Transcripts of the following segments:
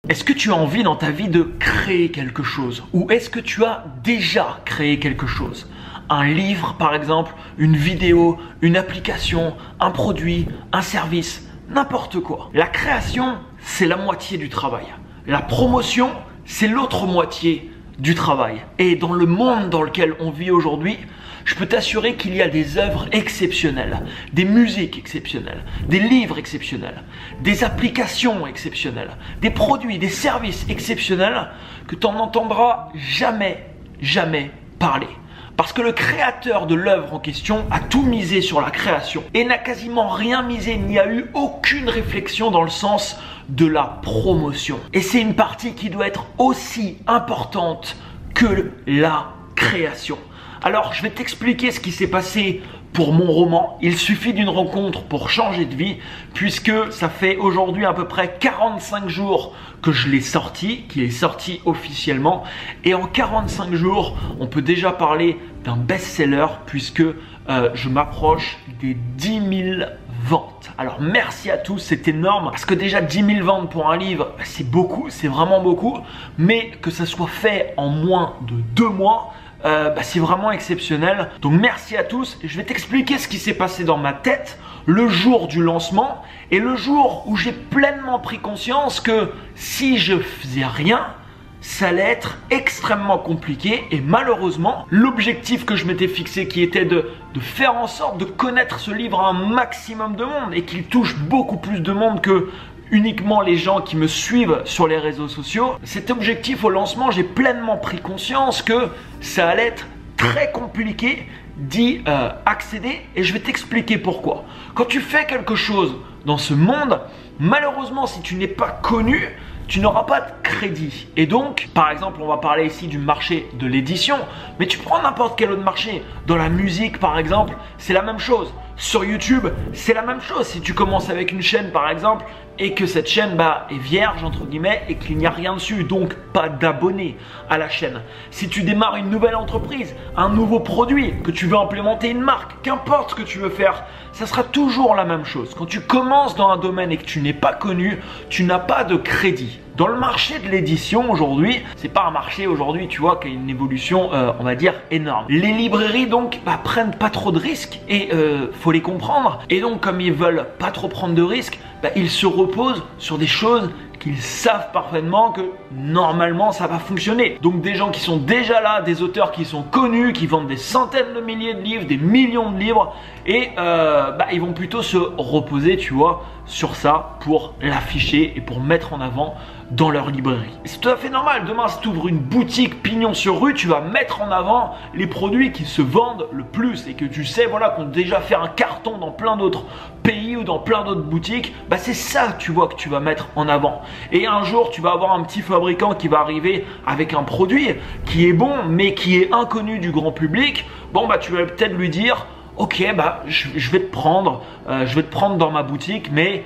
Est-ce que tu as envie dans ta vie de créer quelque chose? Ou est-ce que tu as déjà créé quelque chose? Un livre par exemple, une vidéo, une application, un produit, un service, n'importe quoi. La création, c'est la moitié du travail. La promotion, c'est l'autre moitié du travail. Et dans le monde dans lequel on vit aujourd'hui, je peux t'assurer qu'il y a des œuvres exceptionnelles, des musiques exceptionnelles, des livres exceptionnels, des applications exceptionnelles, des produits, des services exceptionnels que tu n'en entendras jamais parler. Parce que le créateur de l'œuvre en question a tout misé sur la création et n'a quasiment rien misé, il n'y a eu aucune réflexion dans le sens de la promotion. Et c'est une partie qui doit être aussi importante que la création. Alors, je vais t'expliquer ce qui s'est passé pour mon roman. Il suffit d'une rencontre pour changer de vie, puisque ça fait aujourd'hui à peu près 45 jours que je l'ai sorti, qu'il est sorti officiellement. Et en 45 jours, on peut déjà parler d'un best-seller, puisque je m'approche des 10 000 ventes. Alors merci à tous, c'est énorme, parce que déjà 10 000 ventes pour un livre, c'est beaucoup, c'est vraiment beaucoup. Mais que ça soit fait en moins de 2 mois, c'est vraiment exceptionnel. Donc merci à tous. Je vais t'expliquer ce qui s'est passé dans ma tête le jour du lancement et le jour où j'ai pleinement pris conscience que si je faisais rien, ça allait être extrêmement compliqué. Et malheureusement, l'objectif que je m'étais fixé, qui était de faire en sorte de connaître ce livre à un maximum de monde et qu'il touche beaucoup plus de monde que uniquement les gens qui me suivent sur les réseaux sociaux. Cet objectif au lancement, j'ai pleinement pris conscience que ça allait être très compliqué d'y accéder et je vais t'expliquer pourquoi. Quand tu fais quelque chose dans ce monde, malheureusement, si tu n'es pas connu, tu n'auras pas de crédit. Et donc, par exemple, on va parler ici du marché de l'édition, mais tu prends n'importe quel autre marché. Dans la musique, par exemple, c'est la même chose. Sur YouTube, c'est la même chose. Si tu commences avec une chaîne, par exemple, et que cette chaîne est vierge, entre guillemets, et qu'il n'y a rien dessus, donc pas d'abonnés à la chaîne. Si tu démarres une nouvelle entreprise, un nouveau produit, que tu veux implémenter une marque, qu'importe ce que tu veux faire, ça sera toujours la même chose. Quand tu commences dans un domaine et que tu n'es pas connu, tu n'as pas de crédit. Dans le marché de l'édition aujourd'hui, c'est pas un marché aujourd'hui, tu vois, qui a une évolution, on va dire, énorme. Les librairies donc prennent pas trop de risques et faut les comprendre. Et donc comme ils veulent pas trop prendre de risques, ils se reposent sur des choses qu'ils savent parfaitement que normalement ça va fonctionner. Donc des gens qui sont déjà là, des auteurs qui sont connus, qui vendent des centaines de milliers de livres, des millions de livres, et ils vont plutôt se reposer, tu vois, sur ça pour l'afficher et pour mettre en avant dans leur librairie. C'est tout à fait normal. Demain, si tu ouvres une boutique pignon sur rue, tu vas mettre en avant les produits qui se vendent le plus et que tu sais, voilà, qu'on a déjà fait un carton dans plein d'autres pays ou dans plein d'autres boutiques. C'est ça, tu vois, que tu vas mettre en avant. Et un jour, tu vas avoir un petit fabricant qui va arriver avec un produit qui est bon, mais qui est inconnu du grand public. Tu vas peut-être lui dire: ok, je vais te prendre, dans ma boutique, mais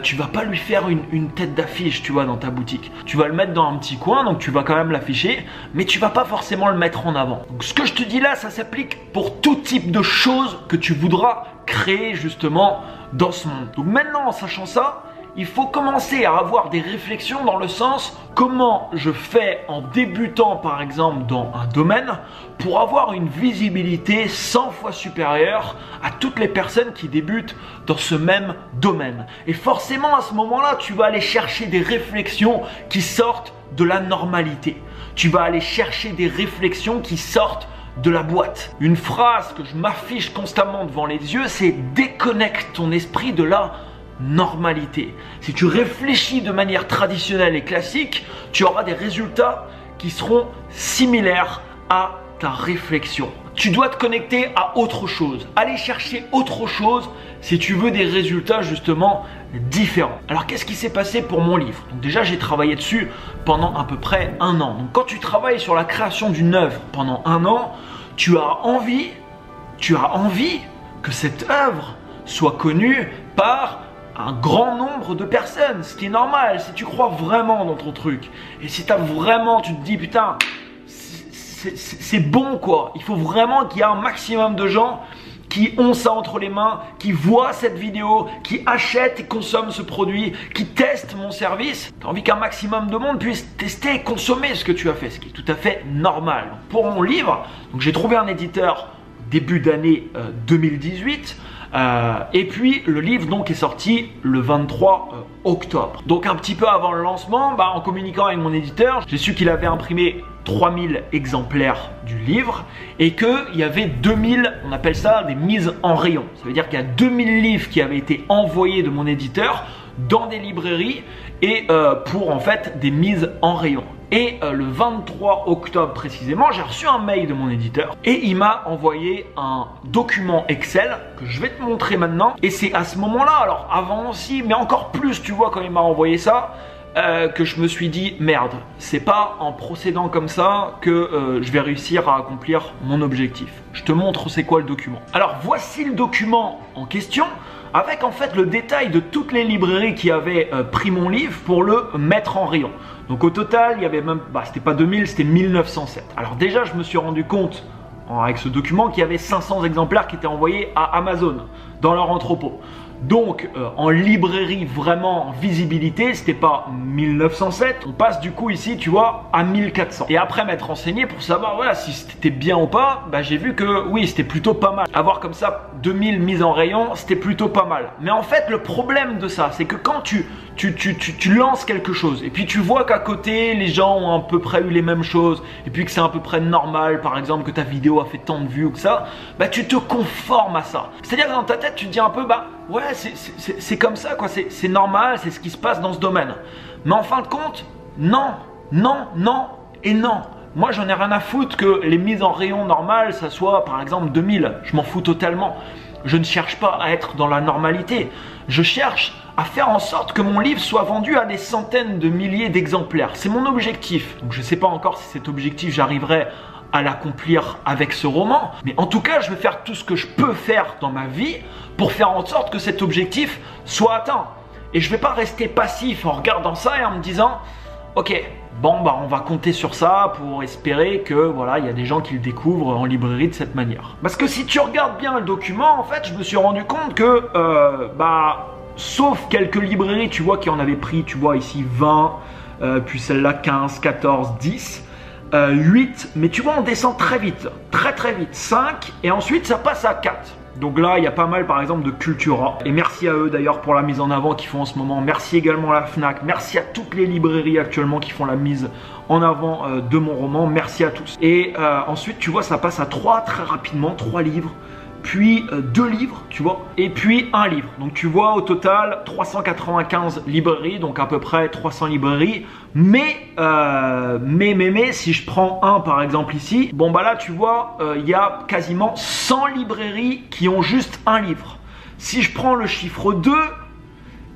tu vas pas lui faire une tête d'affiche, tu vois, dans ta boutique. Tu vas le mettre dans un petit coin, donc tu vas quand même l'afficher, mais tu vas pas forcément le mettre en avant. Donc ce que je te dis là, ça s'applique pour tout type de choses que tu voudras créer justement dans ce monde. Donc maintenant, en sachant ça, il faut commencer à avoir des réflexions dans le sens comment je fais en débutant par exemple dans un domaine pour avoir une visibilité 100 fois supérieure à toutes les personnes qui débutent dans ce même domaine. Et forcément à ce moment-là, tu vas aller chercher des réflexions qui sortent de la normalité. Tu vas aller chercher des réflexions qui sortent de la boîte. Une phrase que je m'affiche constamment devant les yeux, c'est: déconnecte ton esprit de la normalité. Si tu réfléchis de manière traditionnelle et classique, tu auras des résultats qui seront similaires à ta réflexion. Tu dois te connecter à autre chose, aller chercher autre chose si tu veux des résultats justement différents. Alors qu'est-ce qui s'est passé pour mon livre? Donc déjà, j'ai travaillé dessus pendant à peu près 1 an. Donc quand tu travailles sur la création d'une œuvre pendant 1 an, tu as envie que cette œuvre soit connue par un grand nombre de personnes, ce qui est normal si tu crois vraiment dans ton truc. Et si tu te dis putain, c'est bon quoi, il faut vraiment qu'il y ait un maximum de gens qui ont ça entre les mains, qui voient cette vidéo, qui achètent et consomment ce produit, qui testent mon service. Tu as envie qu'un maximum de monde puisse tester et consommer ce que tu as fait, ce qui est tout à fait normal. Donc, pour mon livre, j'ai trouvé un éditeur début d'année 2018. Et puis le livre donc est sorti le 23 octobre. Donc un petit peu avant le lancement, en communiquant avec mon éditeur, j'ai su qu'il avait imprimé 3000 exemplaires du livre et qu'il y avait 2000, on appelle ça des mises en rayon. Ça veut dire qu'il y a 2000 livres qui avaient été envoyés de mon éditeur dans des librairies et pour en fait des mises en rayon. Et le 23 octobre précisément, j'ai reçu un mail de mon éditeur et il m'a envoyé un document Excel que je vais te montrer maintenant. Et c'est à ce moment-là, alors avant aussi, mais encore plus, tu vois, quand il m'a envoyé ça, que je me suis dit merde, c'est pas en procédant comme ça que je vais réussir à accomplir mon objectif. Je te montre c'est quoi le document. Alors voici le document en question, avec en fait le détail de toutes les librairies qui avaient pris mon livre pour le mettre en rayon. Donc au total, il y avait même, c'était pas 2000, c'était 1907. Alors déjà, je me suis rendu compte avec ce document qu'il y avait 500 exemplaires qui étaient envoyés à Amazon dans leur entrepôt. Donc en librairie vraiment en visibilité, c'était pas 1907, on passe du coup ici tu vois à 1400. Et après m'être renseigné pour savoir voilà si c'était bien ou pas, j'ai vu que oui c'était plutôt pas mal. Avoir comme ça 2000 mises en rayon, c'était plutôt pas mal. Mais en fait le problème de ça, c'est que quand tu lances quelque chose et puis tu vois qu'à côté les gens ont à peu près eu les mêmes choses et puis que c'est à peu près normal, par exemple que ta vidéo a fait tant de vues ou que ça, tu te conformes à ça. C'est-à-dire que dans ta tête tu te dis un peu ouais c'est comme ça quoi, c'est normal, c'est ce qui se passe dans ce domaine. Mais en fin de compte, non, non, non et non. Moi j'en ai rien à foutre que les mises en rayon normales ça soit par exemple 2000, je m'en fous totalement. Je ne cherche pas à être dans la normalité, je cherche à faire en sorte que mon livre soit vendu à des centaines de milliers d'exemplaires. C'est mon objectif. Donc je ne sais pas encore si cet objectif j'arriverai à l'accomplir avec ce roman, mais en tout cas je vais faire tout ce que je peux faire dans ma vie pour faire en sorte que cet objectif soit atteint. Et je ne vais pas rester passif en regardant ça et en me disant ok, bon on va compter sur ça pour espérer que voilà il y a des gens qui le découvrent en librairie de cette manière. Parce que si tu regardes bien le document, en fait je me suis rendu compte que sauf quelques librairies tu vois qui en avaient pris, tu vois ici 20, puis celle-là 15, 14, 10, 8, mais tu vois on descend très vite, très vite, 5 et ensuite ça passe à 4. Donc là il y a pas mal par exemple de Cultura et merci à eux d'ailleurs pour la mise en avant qu'ils font en ce moment. Merci également à la Fnac, merci à toutes les librairies actuellement qui font la mise en avant de mon roman, merci à tous. Et ensuite tu vois ça passe à 3 très rapidement, 3 livres, puis 2 livres, tu vois, et puis 1 livre. Donc tu vois au total 395 librairies, donc à peu près 300 librairies. Mais si je prends un par exemple ici, là tu vois, il y a quasiment 100 librairies qui ont juste 1 livre. Si je prends le chiffre 2,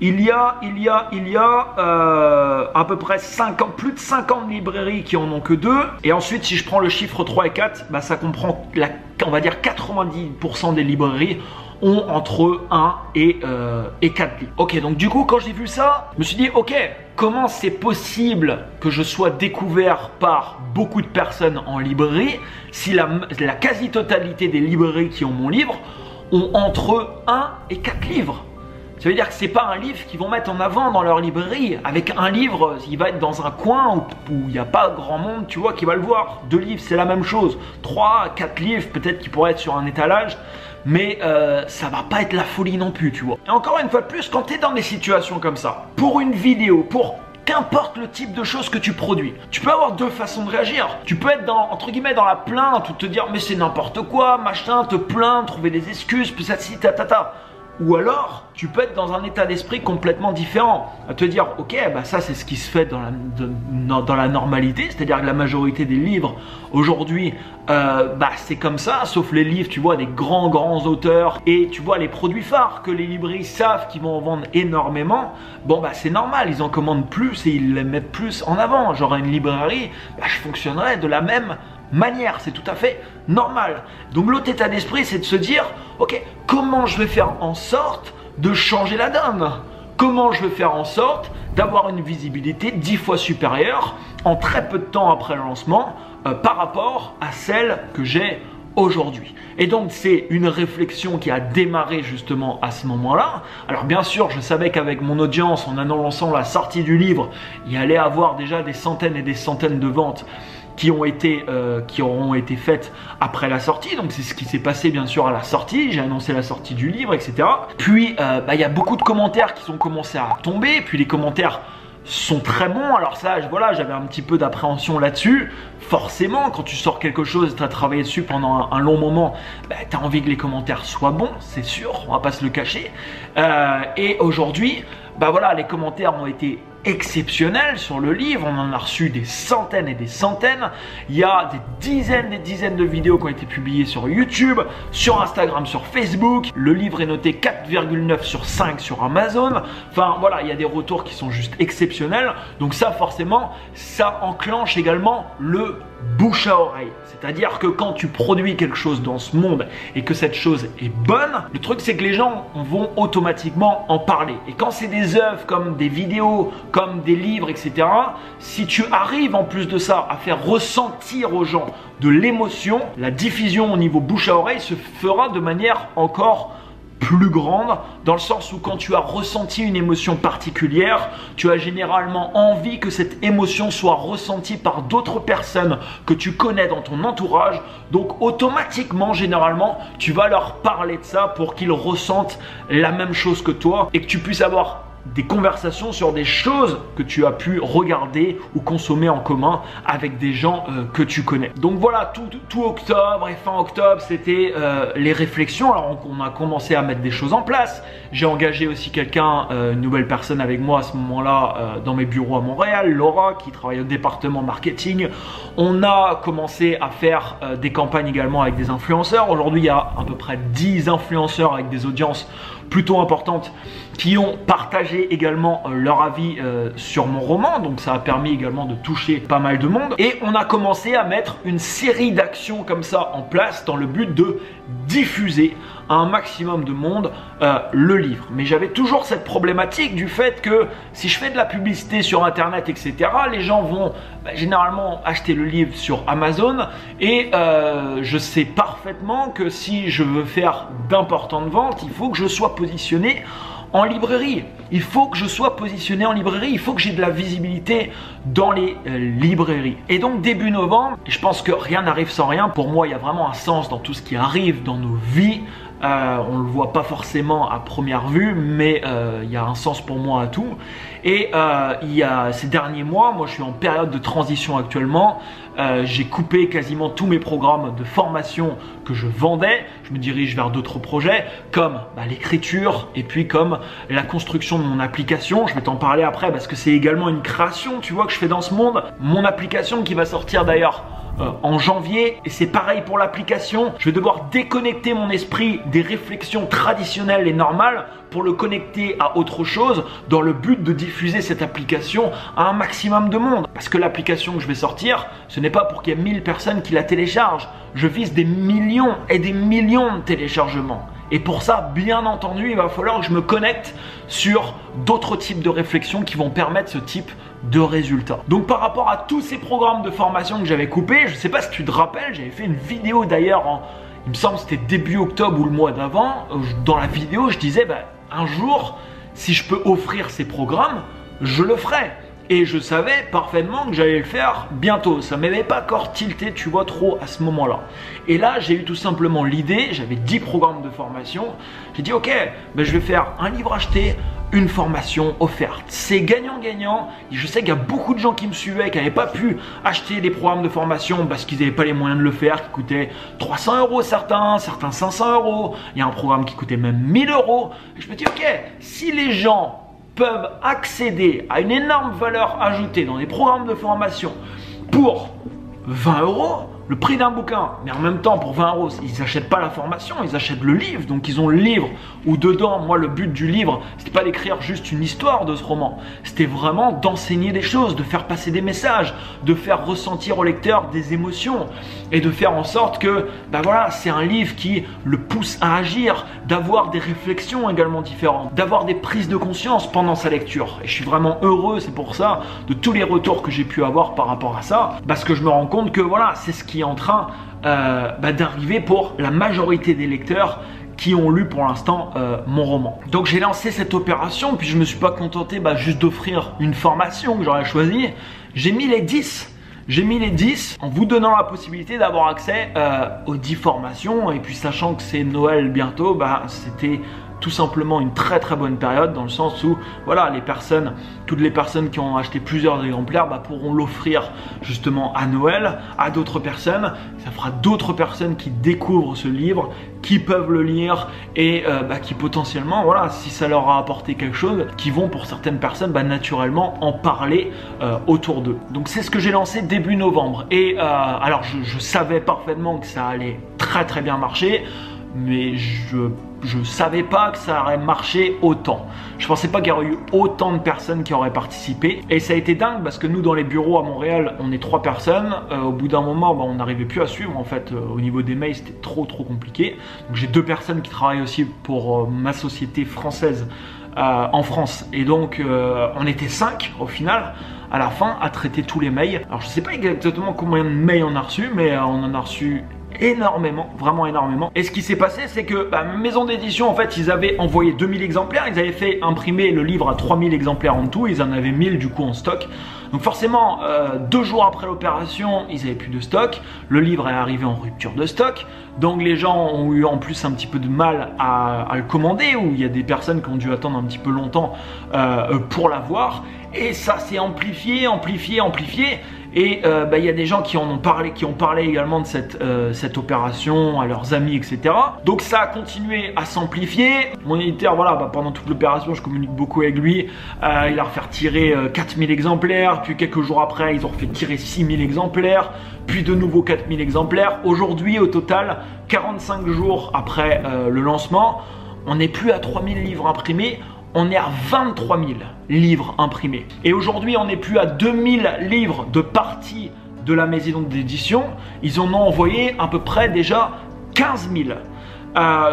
il y a à peu près plus de 50 librairies qui en ont que 2. Et ensuite, si je prends le chiffre 3 et 4, ça comprend, on va dire 90% des librairies ont entre 1 et 4 livres. Ok, donc du coup, quand j'ai vu ça, je me suis dit, ok, comment c'est possible que je sois découvert par beaucoup de personnes en librairie si la quasi-totalité des librairies qui ont mon livre ont entre 1 et 4 livres? Ça veut dire que c'est pas un livre qu'ils vont mettre en avant dans leur librairie. Avec un livre, il va être dans un coin où il n'y a pas grand monde, tu vois, qui va le voir. 2 livres, c'est la même chose. 3, 4 livres, peut-être qu'ils pourraient être sur un étalage, mais ça va pas être la folie non plus, tu vois. Et encore une fois de plus, quand tu es dans des situations comme ça, pour une vidéo, pour qu'importe le type de choses que tu produis, tu peux avoir 2 façons de réagir. Tu peux être entre guillemets dans la plainte ou te dire mais c'est n'importe quoi, machin, te plaindre, trouver des excuses, peut-être si ta. Ou alors, tu peux être dans un état d'esprit complètement différent, à te dire ok, ça c'est ce qui se fait dans la normalité, c'est-à-dire que la majorité des livres aujourd'hui, c'est comme ça, sauf les livres, tu vois, des grands auteurs et tu vois les produits phares que les librairies savent qu'ils vont en vendre énormément. C'est normal, ils en commandent plus et ils les mettent plus en avant. J'aurais une librairie, je fonctionnerais de la même manière, c'est tout à fait normal. Donc l'autre état d'esprit, c'est de se dire ok, comment je vais faire en sorte de changer la donne? Comment je vais faire en sorte d'avoir une visibilité 10 fois supérieure en très peu de temps après le lancement par rapport à celle que j'ai aujourd'hui. Et donc c'est une réflexion qui a démarré justement à ce moment-là. Alors bien sûr, je savais qu'avec mon audience, en annonçant la sortie du livre, il y allait avoir déjà des centaines et des centaines de ventes qui auront été faites après la sortie. Donc c'est ce qui s'est passé bien sûr à la sortie. J'ai annoncé la sortie du livre, etc. Puis il y a beaucoup de commentaires qui ont commencé à tomber. Puis les commentaires sont très bons. Alors ça, voilà, j'avais un petit peu d'appréhension là-dessus. Forcément, quand tu sors quelque chose, tu as travaillé dessus pendant un long moment, tu as envie que les commentaires soient bons, c'est sûr, on va pas se le cacher. Et aujourd'hui, voilà, les commentaires ont été exceptionnels sur le livre. On en a reçu des centaines et des centaines. Il y a des dizaines de vidéos qui ont été publiées sur YouTube, sur Instagram, sur Facebook. Le livre est noté 4,9 sur 5 sur Amazon. Enfin voilà, il y a des retours qui sont juste exceptionnels. Donc ça forcément, ça enclenche également le bouche à oreille. C'est-à-dire que quand tu produis quelque chose dans ce monde et que cette chose est bonne, le truc c'est que les gens vont automatiquement en parler. Et quand c'est des œuvres comme des vidéos, comme des livres, etc., si tu arrives en plus de ça à faire ressentir aux gens de l'émotion, la diffusion au niveau bouche à oreille se fera de manière encore plus grande, dans le sens où quand tu as ressenti une émotion particulière, tu as généralement envie que cette émotion soit ressentie par d'autres personnes que tu connais dans ton entourage. Donc automatiquement, généralement, tu vas leur parler de ça pour qu'ils ressentent la même chose que toi et que tu puisses avoir des conversations sur des choses que tu as pu regarder ou consommer en commun avec des gens que tu connais. Donc voilà, tout octobre et fin octobre, c'était les réflexions. Alors on a commencé à mettre des choses en place. J'ai engagé aussi quelqu'un, une nouvelle personne avec moi à ce moment-là dans mes bureaux à Montréal, Laura, qui travaille au département marketing. On a commencé à faire des campagnes également avec des influenceurs. Aujourd'hui, il y a à peu près 10 influenceurs avec des audiences plutôt importantes qui ont partagé également leur avis sur mon roman. Donc ça a permis également de toucher pas mal de monde. Et on a commencé à mettre une série d'actions comme ça en place dans le but de diffuser à un maximum de monde le livre. Mais j'avais toujours cette problématique du fait que si je fais de la publicité sur internet, etc., les gens vont généralement acheter le livre sur Amazon. Et je sais parfaitement que si je veux faire d'importantes ventes, il faut que je sois positionné en librairie. Il faut que je sois positionné en librairie, il faut que j'ai de la visibilité dans les librairies. Et donc début novembre, je pense que rien n'arrive sans rien. Pour moi, il y a vraiment un sens dans tout ce qui arrive dans nos vies. On ne le voit pas forcément à première vue, mais il y a un sens pour moi à tout. Et il y a ces derniers mois, moi je suis en période de transition actuellement. J'ai coupé quasiment tous mes programmes de formation que je vendais. Je me dirige vers d'autres projets comme l'écriture et puis comme la construction de mon application. Je vais t'en parler après parce que c'est également une création, tu vois, que je fais dans ce monde. Mon application qui va sortir d'ailleurs en janvier, et c'est pareil pour l'application. Je vais devoir déconnecter mon esprit des réflexions traditionnelles et normales pour le connecter à autre chose dans le but de diffuser cette application à un maximum de monde. Parce que l'application que je vais sortir, ce n'est pas pour qu'il y ait 1000 personnes qui la téléchargent. Je vise des millions et des millions de téléchargements. Et pour ça, bien entendu, il va falloir que je me connecte sur d'autres types de réflexions qui vont permettre ce type de résultats. Donc par rapport à tous ces programmes de formation que j'avais coupés, je ne sais pas si tu te rappelles, j'avais fait une vidéo d'ailleurs il me semble que c'était début octobre ou le mois d'avant. Dans la vidéo, je disais un jour, si je peux offrir ces programmes, je le ferai. Et je savais parfaitement que j'allais le faire bientôt. Ça ne m'avait pas encore tilté, tu vois, trop à ce moment-là. Et là, j'ai eu tout simplement l'idée, j'avais 10 programmes de formation. J'ai dit, ok, je vais faire un livre acheté, une formation offerte. C'est gagnant-gagnant. Je sais qu'il y a beaucoup de gens qui me suivaient, qui n'avaient pas pu acheter des programmes de formation parce qu'ils n'avaient pas les moyens de le faire, qui coûtaient 300 € certains 500 €. Il y a un programme qui coûtait même 1000 €. Et je me dis, ok, si les gens peuvent accéder à une énorme valeur ajoutée dans des programmes de formation pour 20 €, le prix d'un bouquin, mais en même temps pour 20 €, ils n'achètent pas la formation, ils achètent le livre. Donc ils ont le livre où dedans, moi le but du livre, c'était pas d'écrire juste une histoire de ce roman, c'était vraiment d'enseigner des choses, de faire passer des messages, de faire ressentir au lecteur des émotions et de faire en sorte que, voilà, c'est un livre qui le pousse à agir, d'avoir des réflexions également différentes, d'avoir des prises de conscience pendant sa lecture. Et je suis vraiment heureux, c'est pour ça, de tous les retours que j'ai pu avoir par rapport à ça, parce que je me rends compte que voilà, c'est ce qui est en train d'arriver pour la majorité des lecteurs qui ont lu pour l'instant mon roman. Donc j'ai lancé cette opération, puis je me suis pas contenté juste d'offrir une formation que j'aurais choisie. J'ai mis les 10. J'ai mis les 10 en vous donnant la possibilité d'avoir accès aux 10 formations. Et puis sachant que c'est Noël bientôt, c'était tout simplement une très très bonne période, dans le sens où voilà, toutes les personnes qui ont acheté plusieurs exemplaires pourront l'offrir justement à Noël à d'autres personnes. Ça fera d'autres personnes qui découvrent ce livre, qui peuvent le lire et qui potentiellement, voilà, si ça leur a apporté quelque chose, qui vont pour certaines personnes naturellement en parler autour d'eux. Donc c'est ce que j'ai lancé début novembre. Et alors je savais parfaitement que ça allait très très bien marcher, mais je savais pas que ça aurait marché autant. Je pensais pas qu'il y aurait eu autant de personnes qui auraient participé. Et ça a été dingue parce que nous, dans les bureaux à Montréal, on est 3 personnes. Au bout d'un moment, on n'arrivait plus à suivre. En fait, au niveau des mails, c'était trop compliqué. Donc j'ai 2 personnes qui travaillent aussi pour ma société française en France. Et donc, on était 5 au final, à la fin, à traiter tous les mails. Alors je sais pas exactement combien de mails on a reçus, mais on en a reçu énormément, vraiment énormément. Et ce qui s'est passé, c'est que maison d'édition, en fait, ils avaient envoyé 2000 exemplaires, ils avaient fait imprimer le livre à 3000 exemplaires en tout, ils en avaient 1000 du coup en stock. Donc forcément, 2 jours après l'opération, ils n'avaient plus de stock, le livre est arrivé en rupture de stock, donc les gens ont eu en plus un petit peu de mal à le commander, ou il y a des personnes qui ont dû attendre un petit peu longtemps pour l'avoir, et ça s'est amplifié. Et il y a des gens qui ont parlé également de cette opération à leurs amis, etc. Donc ça a continué à s'amplifier. Mon éditeur, voilà, pendant toute l'opération, je communique beaucoup avec lui. Il a refait tirer 4000 exemplaires, puis quelques jours après, ils ont refait tirer 6000 exemplaires, puis de nouveau 4000 exemplaires. Aujourd'hui, au total, 45 jours après le lancement, on n'est plus à 3000 livres imprimés. On est à 23 000 livres imprimés. Et aujourd'hui, on n'est plus à 2000 livres de partie de la maison d'édition. Ils en ont envoyé à peu près déjà 15 000.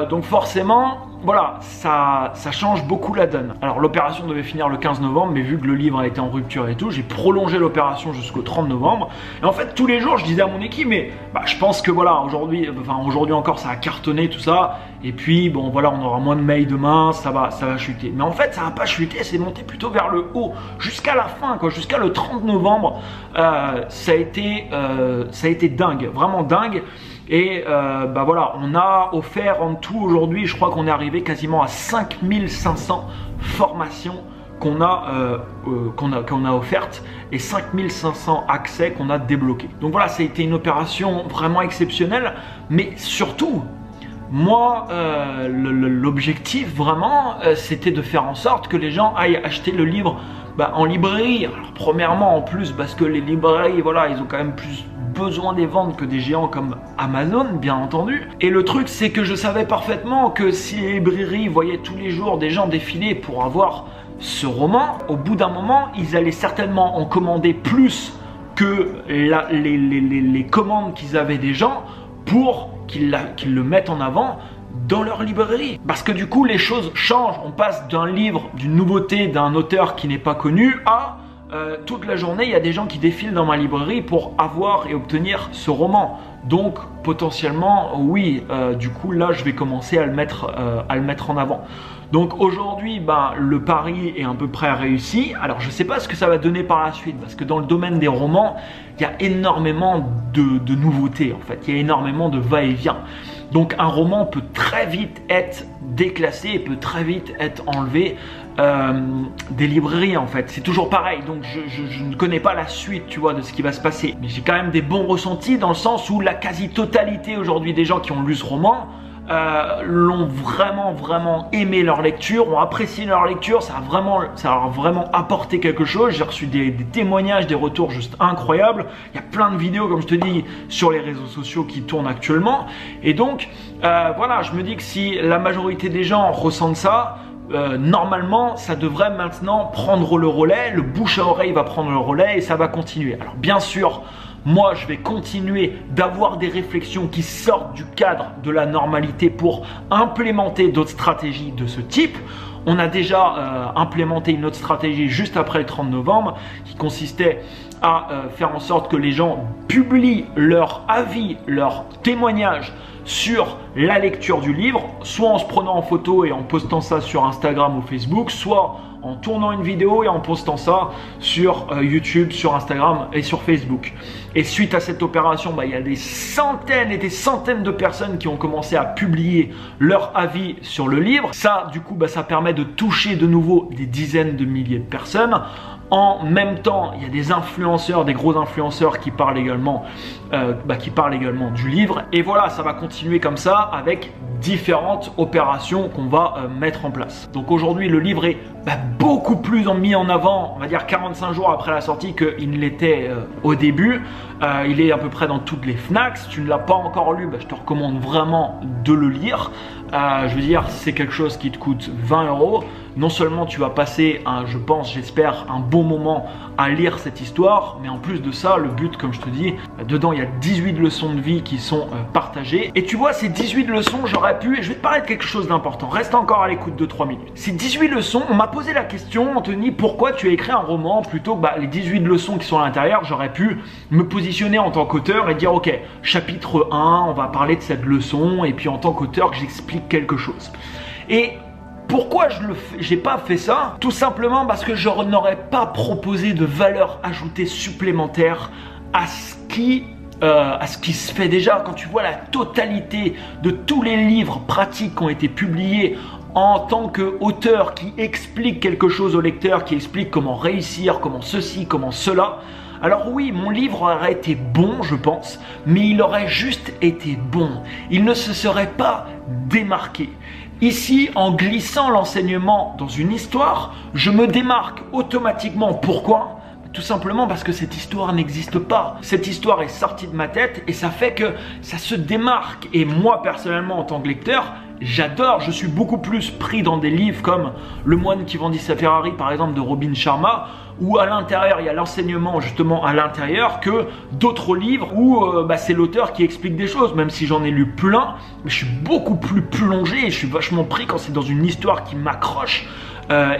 Donc forcément, voilà, ça change beaucoup la donne. Alors l'opération devait finir le 15 novembre, mais vu que le livre a été en rupture et tout, j'ai prolongé l'opération jusqu'au 30 novembre. Et en fait, tous les jours, je disais à mon équipe, mais je pense que voilà, aujourd'hui encore, ça a cartonné tout ça. Et puis, bon, voilà, on aura moins de mails demain, ça va chuter. Mais en fait, ça va pas chuter, c'est monté plutôt vers le haut, jusqu'à la fin, quoi, jusqu'à le 30 novembre. Ça a été dingue, vraiment dingue. Et voilà, on a offert en tout aujourd'hui, je crois qu'on est arrivé quasiment à 5500 formations qu'on a offertes et 5500 accès qu'on a débloqués. Donc voilà, ça a été une opération vraiment exceptionnelle, mais surtout, moi, l'objectif vraiment, c'était de faire en sorte que les gens aillent acheter le livre en librairie. Alors premièrement, en plus, parce que les librairies, voilà, ils ont quand même plus besoin des ventes que des géants comme Amazon, bien entendu. Et le truc, c'est que je savais parfaitement que si les librairies voyaient tous les jours des gens défiler pour avoir ce roman, au bout d'un moment, ils allaient certainement en commander plus que les commandes qu'ils avaient des gens pour qu'ils le mettent en avant dans leur librairie. Parce que du coup, les choses changent. On passe d'un livre, d'une nouveauté, d'un auteur qui n'est pas connu à toute la journée, il y a des gens qui défilent dans ma librairie pour avoir et obtenir ce roman. Donc potentiellement, oui, du coup là, je vais commencer à le mettre en avant. Donc aujourd'hui, le pari est à peu près réussi. Alors je ne sais pas ce que ça va donner par la suite, parce que dans le domaine des romans, il y a énormément de nouveautés en fait. Il y a énormément de va-et-vient. Donc un roman peut très vite être déclassé et peut très vite être enlevé des librairies en fait. C'est toujours pareil, donc je ne connais pas la suite, tu vois, de ce qui va se passer. Mais j'ai quand même des bons ressentis dans le sens où la quasi-totalité aujourd'hui des gens qui ont lu ce roman l'ont vraiment aimé leur lecture, ont apprécié leur lecture, ça a vraiment apporté quelque chose. J'ai reçu des témoignages, des retours juste incroyables. Il y a plein de vidéos, comme je te dis, sur les réseaux sociaux qui tournent actuellement. Et donc, voilà, je me dis que si la majorité des gens ressentent ça, normalement, ça devrait maintenant prendre le relais, le bouche à oreille va prendre le relais et ça va continuer. Alors bien sûr, moi je vais continuer d'avoir des réflexions qui sortent du cadre de la normalité pour implémenter d'autres stratégies de ce type. On a déjà implémenté une autre stratégie juste après le 30 novembre qui consistait à faire en sorte que les gens publient leur avis, leur témoignage sur la lecture du livre, soit en se prenant en photo et en postant ça sur Instagram ou Facebook, soit en tournant une vidéo et en postant ça sur YouTube, sur Instagram et sur Facebook. Et suite à cette opération, il y a des centaines et des centaines de personnes qui ont commencé à publier leur avis sur le livre. Ça, du coup, ça permet de toucher de nouveau des dizaines de milliers de personnes. En même temps, il y a des influenceurs, des gros influenceurs qui parlent également du livre. Et voilà, ça va continuer comme ça avec différentes opérations qu'on va mettre en place. Donc aujourd'hui, le livre est beaucoup plus mis en avant, on va dire 45 jours après la sortie qu'il ne l'était au début. Il est à peu près dans toutes les Fnac. Si tu ne l'as pas encore lu, je te recommande vraiment de le lire. Je veux dire, c'est quelque chose qui te coûte 20 €. Non seulement tu vas passer, j'espère, un bon moment à lire cette histoire, mais en plus de ça, le but, comme je te dis, dedans il y a 18 leçons de vie qui sont partagées. Et tu vois, ces 18 leçons, j'aurais pu, je vais te parler de quelque chose d'important, reste encore à l'écoute de 3 minutes. Ces 18 leçons, on m'a posé la question, Anthony, pourquoi tu as écrit un roman plutôt que les 18 leçons qui sont à l'intérieur? J'aurais pu me positionner en tant qu'auteur et dire, ok, chapitre 1, on va parler de cette leçon, et puis en tant qu'auteur, j'explique quelque chose. Et pourquoi j'ai pas fait ça? Tout simplement parce que je n'aurais pas proposé de valeur ajoutée supplémentaire à ce qui se fait déjà. Quand tu vois la totalité de tous les livres pratiques qui ont été publiés en tant qu'auteur qui explique quelque chose au lecteur, qui explique comment réussir, comment ceci, comment cela. Alors oui, mon livre aurait été bon, je pense, mais il aurait juste été bon. Il ne se serait pas démarqué. Ici, en glissant l'enseignement dans une histoire, je me démarque automatiquement. Pourquoi ? Tout simplement parce que cette histoire n'existe pas. Cette histoire est sortie de ma tête et ça fait que ça se démarque. Et moi, personnellement, en tant que lecteur, j'adore, je suis beaucoup plus pris dans des livres comme Le moine qui vendit sa Ferrari, par exemple, de Robin Sharma, où à l'intérieur, il y a l'enseignement justement à l'intérieur, que d'autres livres où c'est l'auteur qui explique des choses, même si j'en ai lu plein, mais je suis beaucoup plus plongé et je suis vachement pris quand c'est dans une histoire qui m'accroche.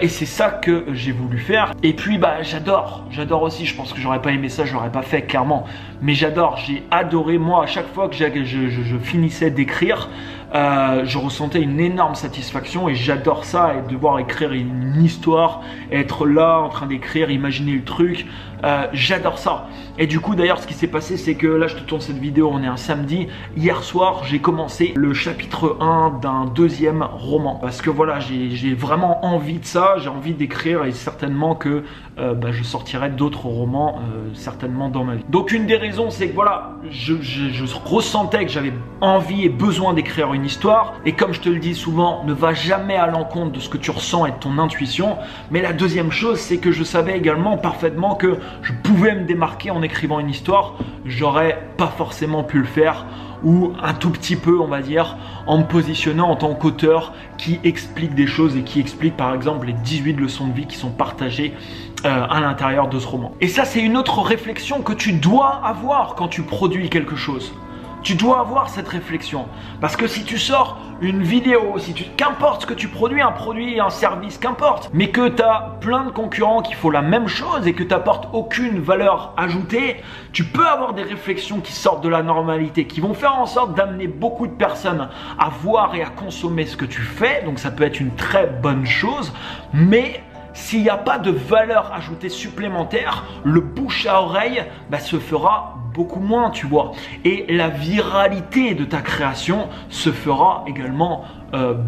Et c'est ça que j'ai voulu faire. Et puis j'adore aussi, je pense que j'aurais pas aimé ça, je l'aurais pas fait clairement, mais j'adore, j'ai adoré. Moi, à chaque fois que je finissais d'écrire, je ressentais une énorme satisfaction et j'adore ça, et devoir écrire une histoire, être là en train d'écrire, imaginer le truc, j'adore ça. Et du coup d'ailleurs, ce qui s'est passé, c'est que là je te tourne cette vidéo, on est un samedi, hier soir j'ai commencé le chapitre 1 d'un deuxième roman, parce que voilà, j'ai vraiment envie de ça, j'ai envie d'écrire, et certainement que je sortirai d'autres romans certainement dans ma vie. Donc une des raisons, c'est que voilà, je ressentais que j'avais envie et besoin d'écrire une histoire, et comme je te le dis souvent, ne va jamais à l'encontre de ce que tu ressens et de ton intuition. Mais la deuxième chose, c'est que je savais également parfaitement que je pouvais me démarquer en écrivant une histoire. J'aurais pas forcément pu le faire, ou un tout petit peu, on va dire, en me positionnant en tant qu'auteur qui explique des choses et qui explique par exemple les 18 leçons de vie qui sont partagées à l'intérieur de ce roman. Et ça, c'est une autre réflexion que tu dois avoir quand tu produis quelque chose. Tu dois avoir cette réflexion, parce que si tu sors une vidéo, qu'importe ce que tu produis, un produit, un service, qu'importe, mais que tu as plein de concurrents qui font la même chose et que tu n'apportes aucune valeur ajoutée, tu peux avoir des réflexions qui sortent de la normalité, qui vont faire en sorte d'amener beaucoup de personnes à voir et à consommer ce que tu fais. Donc ça peut être une très bonne chose, mais s'il n'y a pas de valeur ajoutée supplémentaire, le bouche à oreille se fera beaucoup moins, tu vois. Et la viralité de ta création se fera également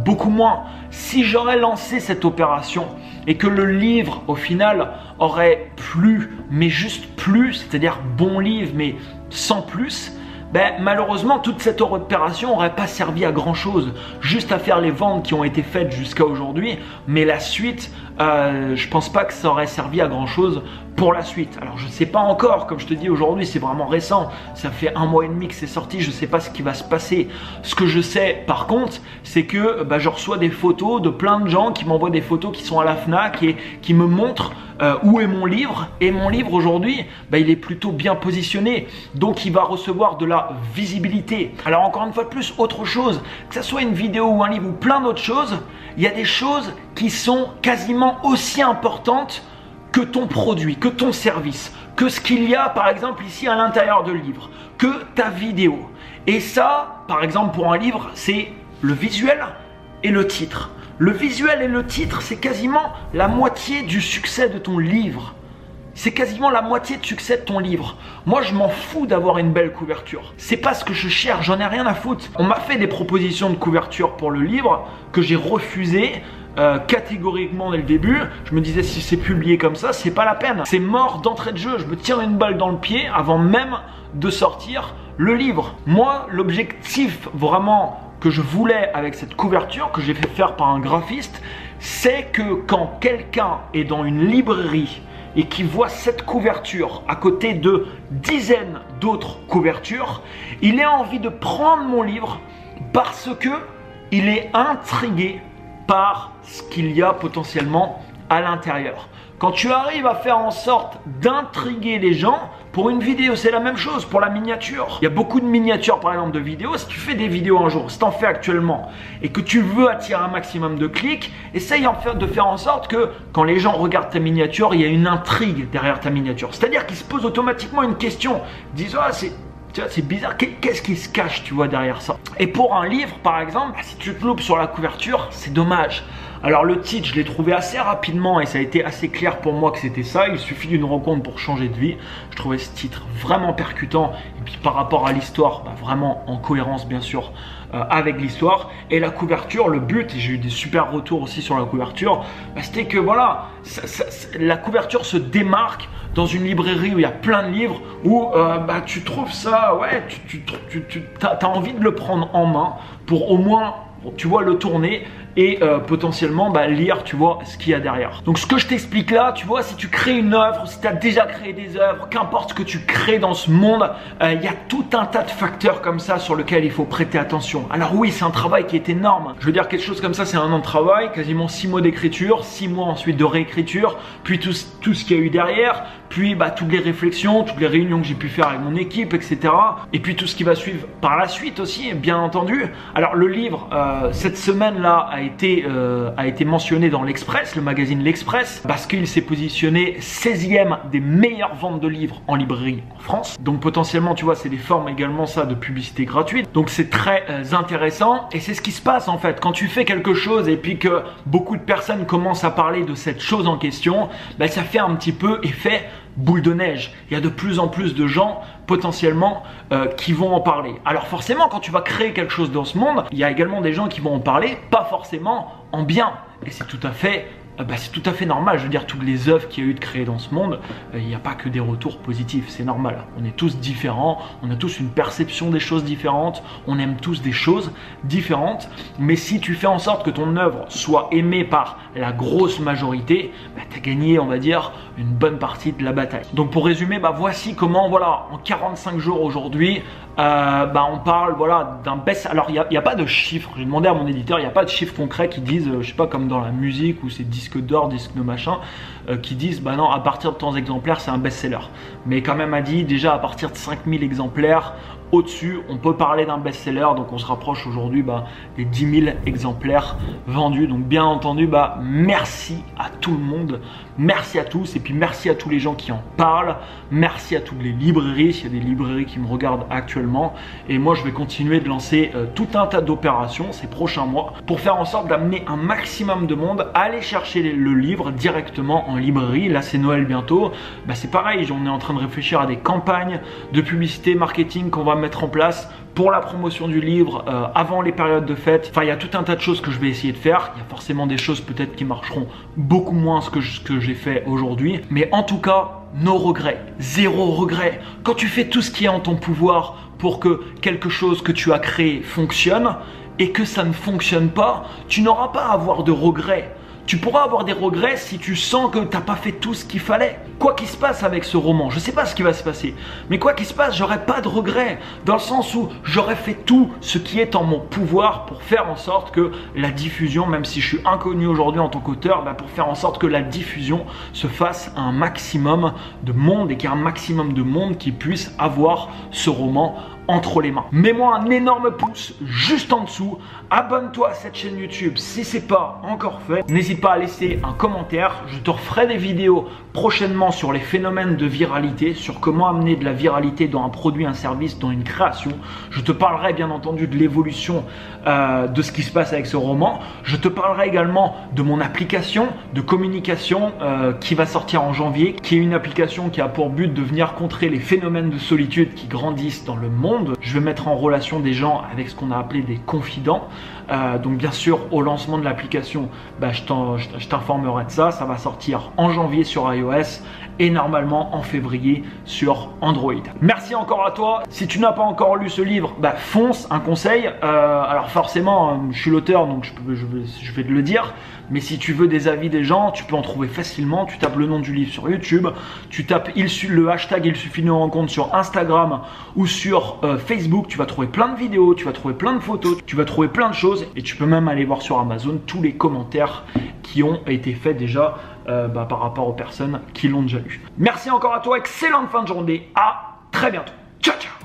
beaucoup moins. Si j'aurais lancé cette opération et que le livre, au final, aurait plu, mais juste plu, c'est-à-dire bon livre, mais sans plus, malheureusement, toute cette opération n'aurait pas servi à grand chose, juste à faire les ventes qui ont été faites jusqu'à aujourd'hui, mais la suite, je pense pas que ça aurait servi à grand chose pour la suite. Alors je sais pas encore, comme je te dis aujourd'hui, c'est vraiment récent, ça fait 1 mois et demi que c'est sorti, je sais pas ce qui va se passer. Ce que je sais par contre, c'est que je reçois des photos de plein de gens qui m'envoient des photos qui sont à la Fnac et qui me montrent où est mon livre. Et mon livre aujourd'hui, il est plutôt bien positionné, donc il va recevoir de la visibilité. Alors encore une fois de plus, autre chose, que ce soit une vidéo ou un livre ou plein d'autres choses, il y a des choses qui sont quasiment aussi importantes que ton produit, que ton service, que ce qu'il y a par exemple ici à l'intérieur de le livre, que ta vidéo. Et ça, par exemple pour un livre, c'est le visuel et le titre. Le visuel et le titre, c'est quasiment la moitié du succès de ton livre. C'est quasiment la moitié de succès de ton livre. Moi, je m'en fous d'avoir une belle couverture. C'est pas ce que je cherche, j'en ai rien à foutre. On m'a fait des propositions de couverture pour le livre que j'ai refusé catégoriquement dès le début. Je me disais, si c'est publié comme ça, c'est pas la peine. C'est mort d'entrée de jeu. Je me tire une balle dans le pied avant même de sortir le livre. Moi, l'objectif vraiment que je voulais avec cette couverture que j'ai fait faire par un graphiste, c'est que quand quelqu'un est dans une librairie et qui voit cette couverture à côté de dizaines d'autres couvertures, il ait envie de prendre mon livre parce que il est intrigué par ce qu'il y a potentiellement à l'intérieur. Quand tu arrives à faire en sorte d'intriguer les gens, pour une vidéo, c'est la même chose, pour la miniature. Il y a beaucoup de miniatures, par exemple, de vidéos. Si tu fais des vidéos un jour, si tu en fais actuellement, et que tu veux attirer un maximum de clics, essaye de faire en sorte que quand les gens regardent ta miniature, il y a une intrigue derrière ta miniature. C'est-à-dire qu'ils se posent automatiquement une question. Ils disent, ah, c'est bizarre, qu'est-ce qui se cache, tu vois, derrière ça? Et pour un livre, par exemple, si tu te loupes sur la couverture, c'est dommage. Alors le titre, je l'ai trouvé assez rapidement et ça a été assez clair pour moi que c'était ça. Il suffit d'une rencontre pour changer de vie. Je trouvais ce titre vraiment percutant et puis par rapport à l'histoire, vraiment en cohérence bien sûr avec l'histoire. Et la couverture, le but, et j'ai eu des super retours aussi sur la couverture, c'était que voilà, la couverture se démarque dans une librairie où il y a plein de livres, où tu trouves ça, ouais, tu as envie de le prendre en main pour au moins, tu vois, le tourner et potentiellement lire, tu vois, ce qu'il y a derrière. Donc ce que je t'explique là, tu vois, si tu crées une œuvre, si tu as déjà créé des œuvres, qu'importe ce que tu crées dans ce monde, il y a tout un tas de facteurs comme ça sur lesquels il faut prêter attention. Alors oui, c'est un travail qui est énorme. Je veux dire, quelque chose comme ça, c'est un an de travail, quasiment 6 mois d'écriture, 6 mois ensuite de réécriture, puis tout ce qu'il y a eu derrière, puis toutes les réflexions, toutes les réunions que j'ai pu faire avec mon équipe, etc. Et puis tout ce qui va suivre par la suite aussi, bien entendu. Alors le livre, cette semaine-là, a été mentionné dans l'Express, le magazine L'Express, parce qu'il s'est positionné 16e des meilleures ventes de livres en librairie en France. Donc potentiellement, tu vois, c'est des formes également ça de publicité gratuite. Donc c'est très intéressant et c'est ce qui se passe en fait. Quand tu fais quelque chose et puis que beaucoup de personnes commencent à parler de cette chose en question, ça fait un petit peu effet boule de neige. Il y a de plus en plus de gens potentiellement qui vont en parler. Alors forcément, quand tu vas créer quelque chose dans ce monde, il y a également des gens qui vont en parler, pas forcément en bien. Et c'est tout à fait normal. Je veux dire, toutes les œuvres qu'il y a eu de créer dans ce monde, il n'y a pas que des retours positifs, c'est normal. On est tous différents, on a tous une perception des choses différentes, on aime tous des choses différentes. Mais si tu fais en sorte que ton œuvre soit aimée par la grosse majorité, tu as gagné, on va dire, une bonne partie de la bataille. Donc pour résumer, voici comment, voilà, en 45 jours aujourd'hui, on parle, voilà, d'un best. Alors il n'y a pas de chiffres. J'ai demandé à mon éditeur, il n'y a pas de chiffres concrets qui disent, je sais pas, comme dans la musique où c'est disque d'or, disque de machin, qui disent non, à partir de tant d'exemplaires c'est un best-seller. Mais quand même a dit déjà à partir de 5000 exemplaires au-dessus, on peut parler d'un best-seller. Donc on se rapproche aujourd'hui des 10 000 exemplaires vendus. Donc bien entendu, merci à tout le monde, merci à tous, et puis merci à tous les gens qui en parlent, merci à toutes les librairies, s'il y a des librairies qui me regardent actuellement. Et moi je vais continuer de lancer tout un tas d'opérations ces prochains mois pour faire en sorte d'amener un maximum de monde à aller chercher le livre directement en librairie. Là c'est Noël bientôt, c'est pareil, on est en train de réfléchir à des campagnes de publicité, marketing qu'on va mettre en place pour la promotion du livre avant les périodes de fête. Enfin, il y a tout un tas de choses que je vais essayer de faire. Il y a forcément des choses peut-être qui marcheront beaucoup moins que ce que j'ai fait aujourd'hui. Mais en tout cas, no regrets, zéro regret. Quand tu fais tout ce qui est en ton pouvoir pour que quelque chose que tu as créé fonctionne et que ça ne fonctionne pas, tu n'auras pas à avoir de regrets. Tu pourras avoir des regrets si tu sens que tu n'as pas fait tout ce qu'il fallait. Quoi qu'il se passe avec ce roman, je ne sais pas ce qui va se passer, mais quoi qu'il se passe, j'aurai pas de regrets, dans le sens où j'aurai fait tout ce qui est en mon pouvoir pour faire en sorte que la diffusion, même si je suis inconnu aujourd'hui en tant qu'auteur, pour faire en sorte que la diffusion se fasse à un maximum de monde et qu'il y ait un maximum de monde qui puisse avoir ce roman entre les mains. Mets-moi un énorme pouce juste en dessous. Abonne-toi à cette chaîne YouTube si ce n'est pas encore fait. N'hésite pas à laisser un commentaire. Je te referai des vidéos prochainement sur les phénomènes de viralité, sur comment amener de la viralité dans un produit, un service, dans une création. Je te parlerai bien entendu de l'évolution de ce qui se passe avec ce roman. Je te parlerai également de mon application de communication qui va sortir en janvier, qui est une application qui a pour but de venir contrer les phénomènes de solitude qui grandissent dans le monde. Je vais mettre en relation des gens avec ce qu'on a appelé des confidents. Donc bien sûr, au lancement de l'application, je t'informerai de ça. Ça va sortir en janvier sur iOS et normalement en février sur Android. Merci encore à toi. Si tu n'as pas encore lu ce livre, fonce, un conseil. Alors forcément, je suis l'auteur, donc je vais te le dire. Mais si tu veux des avis des gens, tu peux en trouver facilement. Tu tapes le nom du livre sur YouTube, tu tapes le hashtag Il suffit d'une rencontre sur Instagram ou sur Facebook. Tu vas trouver plein de vidéos, tu vas trouver plein de photos, tu vas trouver plein de choses. Et tu peux même aller voir sur Amazon tous les commentaires qui ont été faits déjà par rapport aux personnes qui l'ont déjà lu. Merci encore à toi, excellente fin de journée, à très bientôt. Ciao ciao.